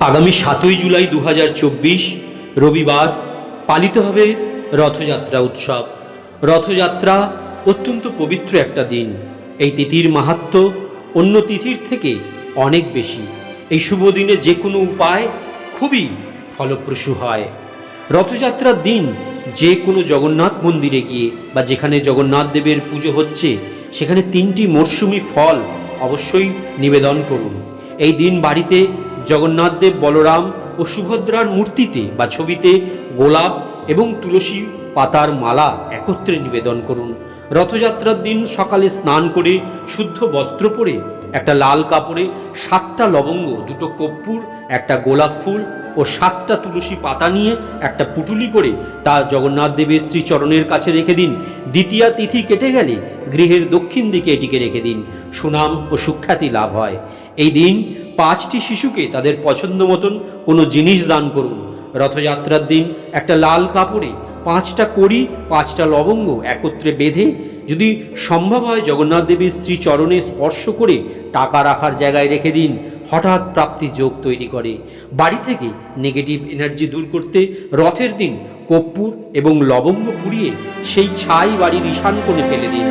আগামী 7ই জুলাই 2024 রবিবার পালিত হবে রথযাত্রা উৎসব। রথযাত্রা অত্যন্ত পবিত্র একটা দিন। এই তিথির মাহাত্ম্য অন্য তিথির থেকে অনেক বেশি। এই শুভ দিনে যে কোনো উপায় খুবই ফলপ্রসূ হয়। রথযাত্রার দিন যে কোনো জগন্নাথ মন্দিরে গিয়ে বা যেখানে জগন্নাথ দেবের পুজো হচ্ছে সেখানে 3টি মরশুমি ফল অবশ্যই নিবেদন করুন। এই দিন বাড়িতে জগন্নাথ দেব, বলরাম ও সুভদ্রার মূর্তিতে বা ছবিতে গোলাপ এবং তুলসী পাতার মালা একত্রে নিবেদন করুন। রথযাত্রার দিন সকালে স্নান করে শুদ্ধ বস্ত্র পরে একটা লাল কাপড়ে 7টা লবঙ্গ, 2টো কর্পূর, একটা গোলাপ ফুল ও 7টা তুলসী পাতা নিয়ে একটা পুটুলি করে তা জগন্নাথ দেবের শ্রীচরণের কাছে রেখে দিন। দ্বিতীয়া তিথি কেটে গেলে গৃহের দক্ষিণ দিকে এটিকে রেখে দিন। সুনাম ও সুখ্যাতি লাভ হয়। এই দিন 5টি শিশুকে তাদের পছন্দ মতন কোনো জিনিস দান করুন। রথযাত্রার দিন একটা লাল কাপড়ে 5টা কড়ি, 5টা লবঙ্গ একত্রে বেঁধে যদি সম্ভব হয় জগন্নাথ দেবের শ্রীচরণে স্পর্শ করে টাকা রাখার জায়গায় রেখে দিন। হঠাৎ প্রাপ্তি যোগ তৈরি করে। বাড়ি থেকে নেগেটিভ এনার্জি দূর করতে রথের দিন কর্পূর এবং লবঙ্গ পুড়িয়ে সেই ছাই বাড়ির ঈশান কোণে ফেলে দিন।